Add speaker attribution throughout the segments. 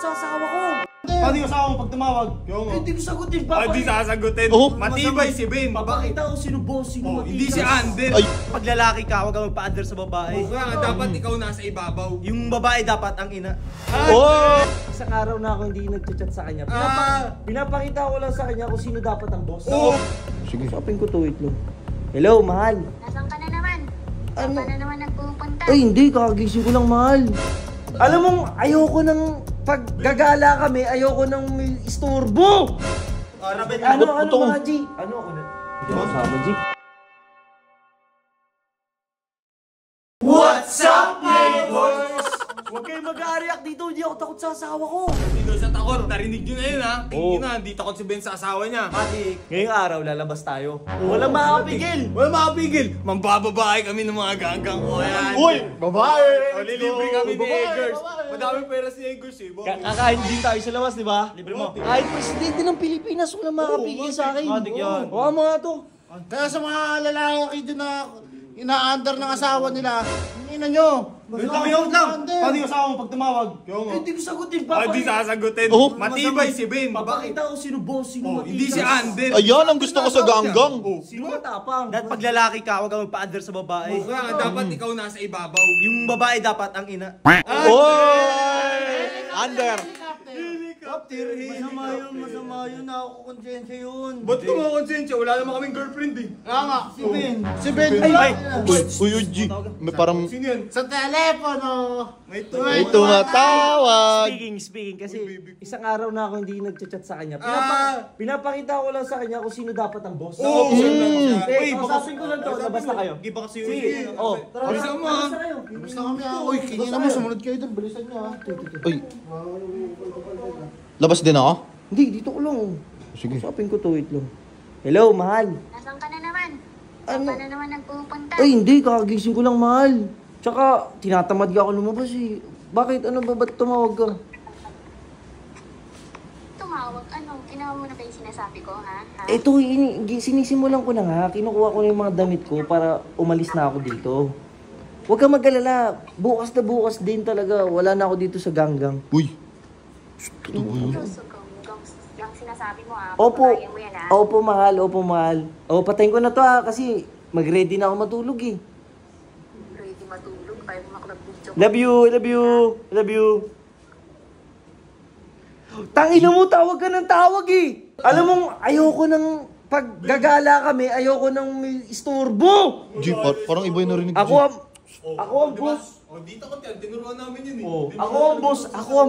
Speaker 1: sa asawa ko.
Speaker 2: Paano yung asawa mo pag tumawag?
Speaker 1: Hindi ko sagutin.
Speaker 3: Hindi sasagutin. Matibay si Ben.
Speaker 1: Papakita ko sino boss, sino matigas.
Speaker 3: Hindi si Ander.
Speaker 1: Pag lalaki ka, huwag kang magpa-under sa babae.
Speaker 3: Kaya nga, dapat ikaw nasa ibabaw.
Speaker 1: Yung babae dapat ang ina. Isang araw na ako hindi nagchat sa kanya. Pinapakita ko lang sa kanya kung sino dapat ang boss.
Speaker 4: Sige.
Speaker 1: Usapin ko to, itlog. Hello, mahal.
Speaker 5: Nasaan ka na naman? Saan ka na naman nagpupunta?
Speaker 1: Ay, hindi. Kakagising ko lang, mahal. Alam mong, ayoko nang pag gagala kami, ayoko nang may istorbo. Ano mga G? Ano ako na? Hindi ako sama, G. What's up, neighbors? Huwag kayo mag-a-react dito. Hindi ako takot sa asawa ko.
Speaker 3: Hindi daw siya takot. Narinig nyo na yun, ha? Tingin na, hindi takot si Ben sa asawa niya.
Speaker 1: Matik, ngayong araw lalabas tayo. Walang makakapigil.
Speaker 3: Walang makapigil. Mambababae kami ng mga ganggang ko. Yan.
Speaker 2: Uy! Babae!
Speaker 3: Lilibre kami ni Eggers. Madaming pera si Eggers, eh.
Speaker 1: Kakain din tayo sa labas, di ba? Libre mo. Kahit presidente ng Pilipinas, walang makakapigil sa akin. Matik yan. Oo, mga to.
Speaker 2: Kaya sa mga lalaki dyan na ina-under ng asawa nila, ina nyo! Paano yung asawa mo pag tumawag?
Speaker 1: Hindi ko sagutin.
Speaker 3: Hindi sasagutin. Matibay si Ben.
Speaker 1: Papakita ko sino boss, sino matigas.
Speaker 3: Hindi si Ander.
Speaker 4: Ayan ang gusto ko sa ganggang.
Speaker 1: Sino matapang. Dahil pag lalaki ka, huwag kang magpa-under sa babae.
Speaker 3: Kaya nga, dapat ikaw nasa ibabaw.
Speaker 1: Yung babae dapat ang ina.
Speaker 4: Under.
Speaker 1: Masama yun. Nakakakonsensya yun.
Speaker 3: Ba't ka mga konsensya? Wala naman kaming girlfriend, eh.
Speaker 2: Kaya nga, si Ben. Si Ben.
Speaker 4: Uy, G. May parang
Speaker 3: Sino yan?
Speaker 2: Sa telepono.
Speaker 3: May
Speaker 4: may tumatawag.
Speaker 1: Speaking kasi isang araw na ako hindi nagchat sa kanya. Pinapakita ko lang sa kanya kung sino dapat ang boss. Kausapin ko lang to. Labas na kayo.
Speaker 3: Giba kasi yun.
Speaker 1: Sige.
Speaker 3: Bilisan mo, ha?
Speaker 2: Basta kami uy, kingin naman, sumunod kayo doon, bilisan nyo ha.
Speaker 4: Uy. Labas din ako?
Speaker 1: Hindi, dito ko lang.
Speaker 4: Sige.
Speaker 1: Kausapin ko to, wait lang. Hello, mahal.
Speaker 5: Nasaan ka na naman? Saan ka na naman nagpupunta?
Speaker 1: Ay, hindi. Kakagising ko lang, mahal. Tsaka, tinatamad ka ako lumabas eh. Bakit? Ano ba? Ba't tumawag ka?
Speaker 5: Tumawag? Ano? Ginawa mo na ba yung sinasabi ko, ha?
Speaker 1: Ito, sinisimulan ko na nga. Kinukuha ko na yung mga damit ko para umalis na ako dito. Huwag kang mag-alala. Bukas na bukas din talaga. Wala na ako dito sa ganggang.
Speaker 4: Uy.
Speaker 5: Yung sinasabi mo, ha?
Speaker 1: Opo.
Speaker 5: Pagbabayan mo yan, ha?
Speaker 1: Opo, mahal. Opo, mahal. O, patayin ko na to ha. Kasi mag-ready na ako matulog eh.
Speaker 5: Ready matulog. Kaya mo makrabidyo.
Speaker 1: Love you. Love you. Love you. Tangina mo, tawag ka ng tawag eh. Alam mong, ayoko nang pag gagala kami, ayoko nang may istorbo.
Speaker 4: G, parang iba yung narinig.
Speaker 1: Ako ang boss.
Speaker 3: Dito ko yan. Tinuruan namin yun, eh.
Speaker 1: Ako ang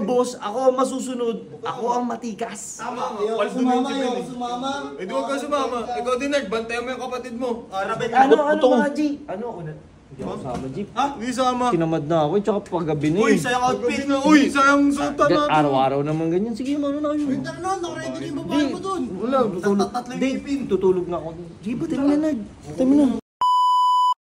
Speaker 1: boss, ako ang masusunod, ako ang matikas.
Speaker 3: Tama.
Speaker 2: Sumama, ayaw sumama.
Speaker 3: Eh, di huwag ka sumama. Ikaw din, Nerd. Bantayan mo yung kapatid mo.
Speaker 1: Ano mga G? Ano ako na? Hindi ako sama, G.
Speaker 3: Ha? Hindi sama.
Speaker 1: Tinamad na ako, tsaka paggabi na eh.
Speaker 3: sayang outfit na. Uy, sayang suotan natin.
Speaker 1: Araw-araw naman ganyan. Sige, mano na kayo.
Speaker 2: Tara na, nakaready na yung babae mo doon.
Speaker 1: Wala, tutulog. Hindi, tutulog na ako. Sige, ba't tayo na, Nerd? Tayo na.